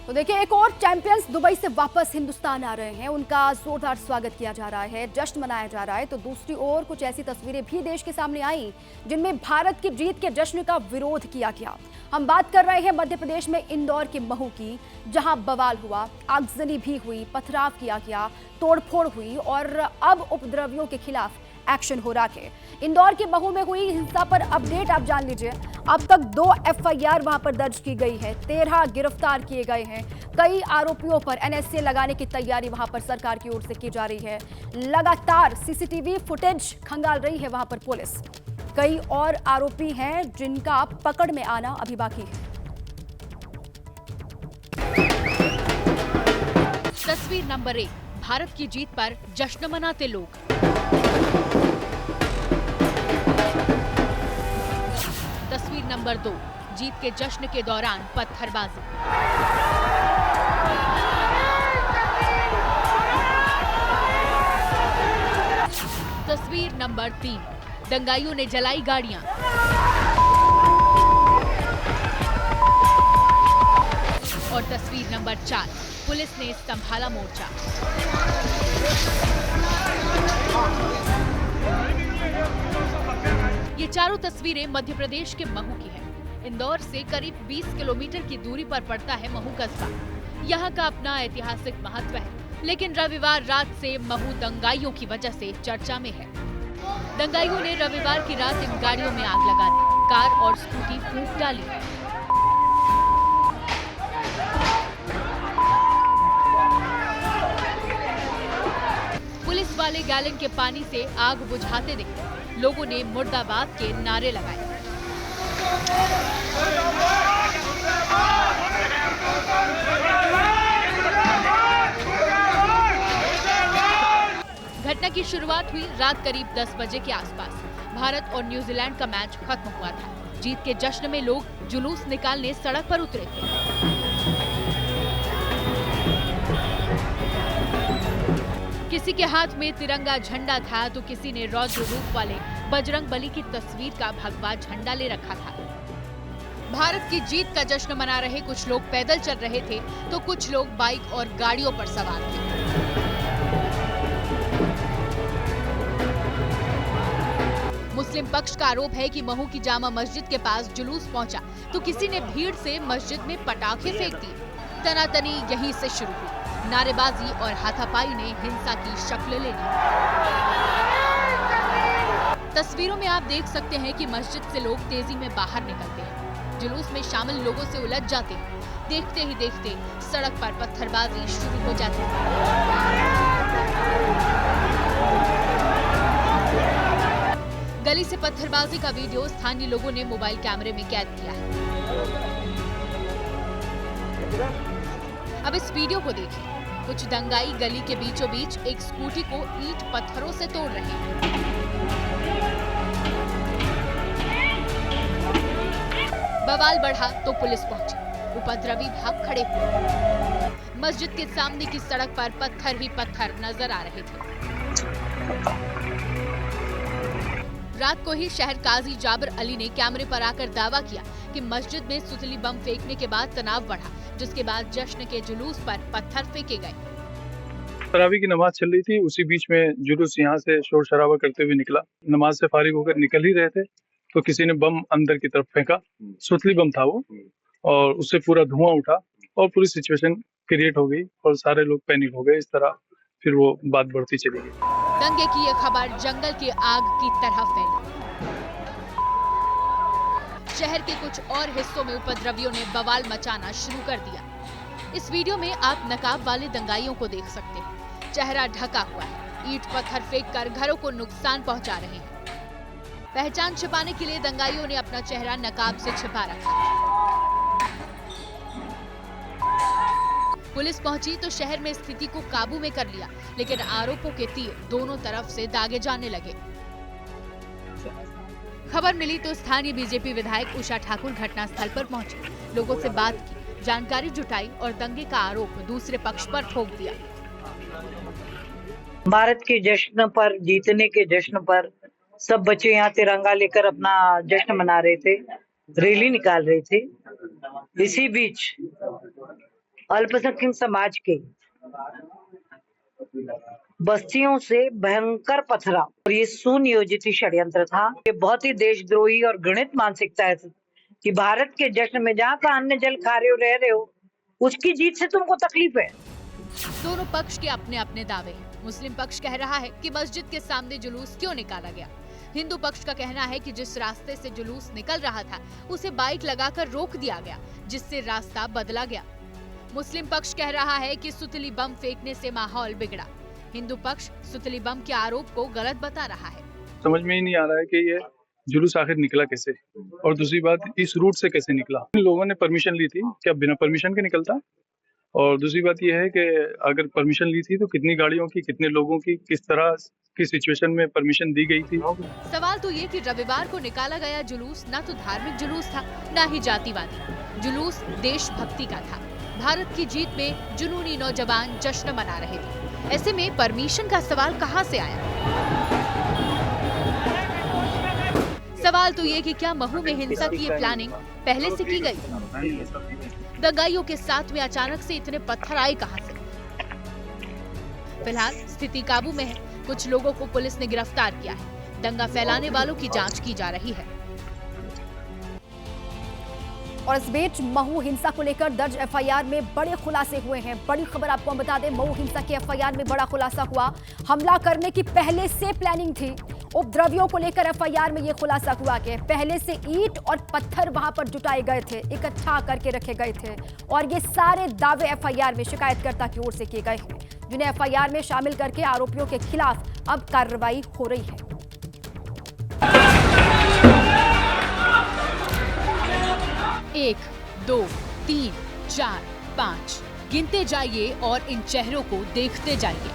तो देखिए, एक और चैंपियंस दुबई से वापस हिंदुस्तान आ रहे हैं। उनका जोरदार स्वागत किया जा रहा है, जश्न मनाया जा रहा है। तो दूसरी ओर कुछ ऐसी तस्वीरें भी देश के सामने आई जिनमें भारत की जीत के जश्न का विरोध किया गया। हम बात कर रहे हैं मध्य प्रदेश में इंदौर के महू की, जहां बवाल हुआ, आगजनी भी हुई, पथराव किया गया, तोड़फोड़ हुई और अब उपद्रवियों के खिलाफ एक्शन हो रहा है। इंदौर के महू में हुई हिंसा पर अपडेट आप जान लीजिए। अब तक 2 एफआईआर वहां पर दर्ज की गई है, 13 गिरफ्तार किए गए हैं। कई आरोपियों पर एनएसए लगाने की तैयारी वहां पर सरकार की ओर से की जा रही है। लगातार सीसीटीवी फुटेज खंगाल रही है वहां पर पुलिस। कई और आरोपी हैं जिनका पकड़ में आना अभी बाकी है। तस्वीर नंबर 1, भारत की जीत पर जश्न मनाते लोग। तस्वीर नंबर 2, जीत के जश्न के दौरान पत्थरबाजी। तस्वीर नंबर 3, दंगाइयों ने जलाई गाड़ियां। और तस्वीर नंबर 4, पुलिस ने संभाला मोर्चा। ये चारों तस्वीरें मध्य प्रदेश के महू की हैं। इंदौर से करीब 20 किलोमीटर की दूरी पर पड़ता है महू कस्बा। यहाँ का अपना ऐतिहासिक महत्व है, लेकिन रविवार रात से महू दंगाइयों की वजह से चर्चा में है। दंगाइयों ने रविवार की रात इन गाड़ियों में आग लगा दी, कार और स्कूटी फूंक डाली। पुलिस वाले गैलन के पानी से आग बुझाते दिखे। लोगों ने मुर्दाबाद के नारे लगाए। घटना की शुरुआत हुई रात करीब 10 बजे के आसपास। भारत और न्यूजीलैंड का मैच खत्म हुआ था। जीत के जश्न में लोग जुलूस निकालने सड़क पर उतरे थे। किसी के हाथ में तिरंगा झंडा था तो किसी ने रौद्र रूप वाले बजरंग बली की तस्वीर का भगवा झंडा ले रखा था। भारत की जीत का जश्न मना रहे कुछ लोग पैदल चल रहे थे तो कुछ लोग बाइक और गाड़ियों पर सवार थे। मुस्लिम पक्ष का आरोप है कि महू की जामा मस्जिद के पास जुलूस पहुंचा तो किसी ने भीड़ से मस्जिद में पटाखे फेंक दिए। तनातनी यहीं से शुरू हुई। नारेबाजी और हाथापाई ने हिंसा की शक्ल ले ली। तस्वीरों में आप देख सकते हैं कि मस्जिद से लोग तेजी में बाहर निकलते हैं, जुलूस में शामिल लोगों से उलझ जाते हैं। देखते ही देखते सड़क पर पत्थरबाजी शुरू हो जाती है। गली से पत्थरबाजी का वीडियो स्थानीय लोगों ने मोबाइल कैमरे में कैद किया है। अब इस वीडियो को देखिए। कुछ दंगाई गली के बीचों बीच एक स्कूटी को ईंट पत्थरों से तोड़ रहे हैं। बवाल बढ़ा तो पुलिस पहुंची। उपद्रवी भाग खड़े हुए। मस्जिद के सामने की सड़क पर पत्थर ही पत्थर नजर आ रहे थे। रात को ही शहर काजी जाबिर अली ने कैमरे पर आकर दावा किया कि मस्जिद में सुतली बम फेंकने के बाद तनाव बढ़ा, जिसके बाद जश्न के जुलूस पर पत्थर फेंके गए। तरावी की नमाज चल रही थी, उसी बीच में जुलूस यहाँ से शोर शराबा करते हुए निकला। नमाज से फारिग होकर निकल ही रहे थे तो किसी ने बम अंदर की तरफ फेंका। सुतली बम था वो, और उससे पूरा धुआं उठा और पूरी सिचुएशन क्रिएट हो गई और सारे लोग पैनिक हो गए। इस तरह फिर वो बात बढ़ती चली गई। दंगे की यह खबर जंगल की आग की तरह फैली। शहर के कुछ और हिस्सों में उपद्रवियों ने बवाल मचाना शुरू कर दिया। इस वीडियो में आप नकाब वाले दंगाइयों को देख सकते हैं। चेहरा ढका हुआ है, ईंट पत्थर फेंककर घरों को नुकसान पहुंचा रहे हैं। पहचान छिपाने के लिए दंगाइयों ने अपना चेहरा नकाब से छिपा रखा। पुलिस पहुंची तो शहर में स्थिति को काबू में कर लिया, लेकिन आरोपों के तीर दोनों तरफ से दागे जाने लगे। खबर मिली तो स्थानीय बीजेपी विधायक उषा ठाकुर घटनास्थल पर पहुंची, लोगों से बात की, जानकारी जुटाई और दंगे का आरोप दूसरे पक्ष पर ठोक दिया। भारत के जश्न पर, जीतने के जश्न पर सब बच्चे यहाँ तिरंगा लेकर अपना जश्न मना रहे थे, रैली निकाल रहे थे। इसी बीच अल्पसंख्यक समाज के बस्तियों से भयंकर पथराव और ये सुनियोजित षड्यंत्र था। ये बहुत ही देशद्रोही और घृणित मानसिकता है कि भारत के जश्न में जहाँ का अन्न जल खा रहे हो, रह रहे हो, उसकी जीत से तुमको तकलीफ है। दोनों पक्ष के अपने अपने दावे हैं। मुस्लिम पक्ष कह रहा है कि मस्जिद के सामने जुलूस क्यों निकाला गया। हिंदू पक्ष का कहना है कि जिस रास्ते से जुलूस निकल रहा था उसे बाइक लगाकर रोक दिया गया, जिससे रास्ता बदला गया। मुस्लिम पक्ष कह रहा है कि सुतली बम फेंकने से माहौल बिगड़ा। हिंदू पक्ष सुतली बम के आरोप को गलत बता रहा है। समझ में ही नहीं आ रहा है कि ये जुलूस आखिर निकला कैसे, और दूसरी बात इस रूट से कैसे निकला। इन लोगों ने परमिशन ली थी, क्या बिना परमिशन के निकलता? और दूसरी बात यह है कि अगर परमिशन ली थी तो कितनी गाड़ियों की, कितने लोगों की, किस तरह की सिचुएशन में परमिशन दी गई थी। सवाल तो ये कि रविवार को निकाला गया जुलूस न तो धार्मिक जुलूस था, न ही जातिवादी। जुलूस देशभक्ति का था। भारत की जीत में जुनूनी नौजवान जश्न मना रहे थे। ऐसे में परमिशन का सवाल कहां से आया? सवाल तो ये कि क्या महू में हिंसा की ये प्लानिंग पहले से की गई? दंगाइयों के साथ में अचानक से इतने पत्थर आए कहां से? फिलहाल स्थिति काबू में है। कुछ लोगों को पुलिस ने गिरफ्तार किया है। दंगा फैलाने वालों की जांच की जा रही है। और इस बीच महू हिंसा को लेकर दर्ज एफआईआर में बड़े खुलासे हुए हैं। बड़ी खबर आपको हम बता दें, महू हिंसा की एफआईआर में बड़ा खुलासा हुआ। हमला करने की पहले से प्लानिंग थी। उपद्रवियों को लेकर एफआईआर में यह खुलासा हुआ कि पहले से ईंट और पत्थर वहां पर जुटाए गए थे, इकट्ठा करके रखे गए थे, और ये सारे दावे एफआईआर में शिकायतकर्ता की ओर से किए गए हैं, जिन्हें एफआईआर में शामिल करके आरोपियों के खिलाफ अब कार्रवाई हो रही है। 1, 2, 3, 4, 5 गिनते जाइए और इन चेहरों को देखते जाइए।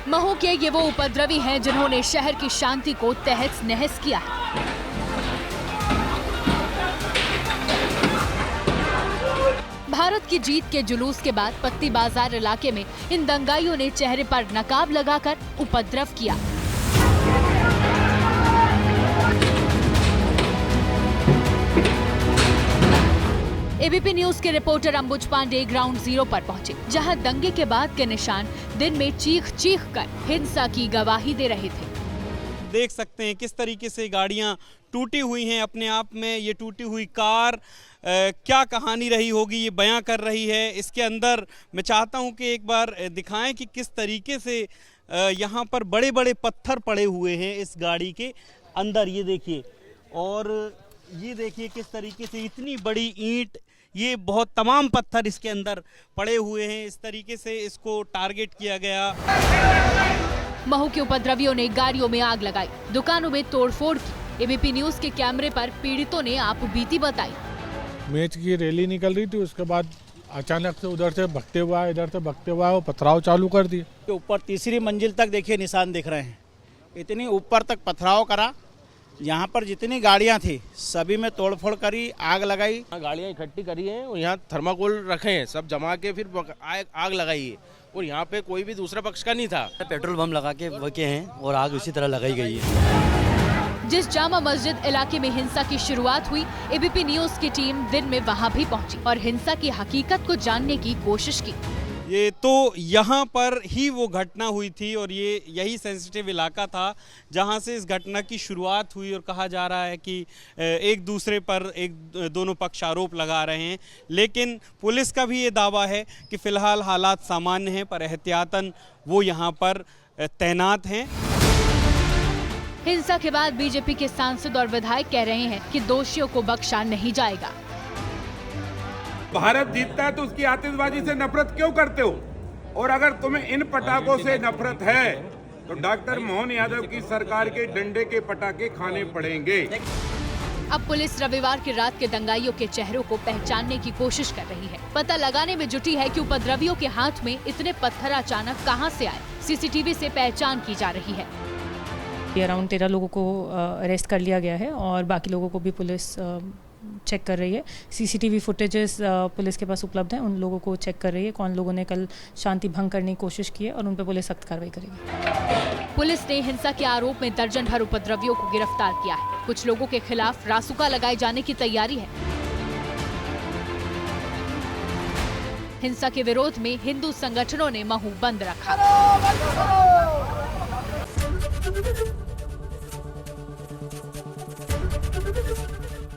महू के ये वो उपद्रवी हैं जिन्होंने शहर की शांति को तहस नहस किया है। भारत की जीत के जुलूस के बाद पत्ती बाजार इलाके में इन दंगाइयों ने चेहरे पर नकाब लगाकर उपद्रव किया। एबीपी न्यूज के रिपोर्टर अंबुज पांडे ग्राउंड जीरो पर पहुंचे, जहां दंगे के बाद के निशान दिन में चीख चीख कर हिंसा की गवाही दे रहे थे। देख सकते हैं किस तरीके से गाड़ियां टूटी हुई हैं। अपने आप में ये टूटी हुई कार क्या कहानी रही होगी ये बयां कर रही है। इसके अंदर मैं चाहता हूं कि एक बार दिखाएं कि किस तरीके से यहाँ पर बड़े बड़े पत्थर पड़े हुए हैं इस गाड़ी के अंदर। ये देखिए, और ये देखिए किस तरीके से इतनी बड़ी ईंट, ये बहुत तमाम पत्थर इसके अंदर पड़े हुए हैं। इस तरीके से इसको टारगेट किया गया। महू के उपद्रवियों ने गाड़ियों में आग लगाई, दुकानों में तोड़फोड़ की। एबीपी न्यूज के कैमरे पर पीड़ितों ने आप बीती बताई। मैच की रैली निकल रही थी, उसके बाद अचानक से उधर से भगते हुआ इधर से भगते हुआ वो पथराव चालू कर दिए। ऊपर तीसरी मंजिल तक देखिए निशान दिख रहे हैं, इतनी ऊपर तक पथराव करा। यहाँ पर जितनी गाड़ियाँ थी सभी में तोड़फोड़ करी, आग लगाई। गाड़ियाँ इकट्ठी करी हैं और यहाँ थर्माकोल रखे हैं, सब जमा के फिर आग लगाई है। और यहाँ पे कोई भी दूसरा पक्ष का नहीं था। पेट्रोल बम लगा के वके हैं और आग उसी तरह लगाई गई है। जिस जामा मस्जिद इलाके में हिंसा की शुरुआत हुई, एबीपी न्यूज की टीम दिन में वहां भी पहुंची और हिंसा की हकीकत को जानने की कोशिश की। ये तो यहाँ पर ही वो घटना हुई थी और ये यही सेंसिटिव इलाका था जहाँ से इस घटना की शुरुआत हुई। और कहा जा रहा है कि एक दूसरे पर दोनों पक्ष आरोप लगा रहे हैं, लेकिन पुलिस का भी ये दावा है कि फिलहाल हालात सामान्य हैं, पर एहतियातन वो यहाँ पर तैनात हैं। हिंसा के बाद बीजेपी के सांसद और विधायक कह रहे हैं कि दोषियों को बख्शा नहीं जाएगा। भारत जीतता है तो उसकी आतिशबाजी से नफरत क्यों करते हो? और अगर तुम्हें इन पटाखों से नफरत है तो डॉक्टर मोहन यादव की सरकार के डंडे के पटाखे खाने पड़ेंगे। अब पुलिस रविवार की रात के दंगाइयों के चेहरों को पहचानने की कोशिश कर रही है। पता लगाने में जुटी है कि उपद्रवियों के हाथ में इतने पत्थर अचानक कहां से आए। सीसीटीवी से पहचान की जा रही है। अराउंड 13 लोगों को अरेस्ट कर लिया गया है और बाकी लोगों को भी पुलिस चेक कर रही है। सीसीटीवी फुटेजेस पुलिस के पास उपलब्ध हैं, उन लोगों को चेक कर रही है कौन लोगों ने कल शांति भंग करने की कोशिश की है और उन पर पुलिस सख्त कार्रवाई करेगी। पुलिस ने हिंसा के आरोप में दर्जन भर उपद्रवियों को गिरफ्तार किया है। कुछ लोगों के खिलाफ रासुका लगाए जाने की तैयारी है। हिंसा के विरोध में हिंदू संगठनों ने महू बंद रखा।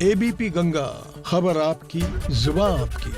एबीपी गंगा, खबर आपकी, जुबान आपकी।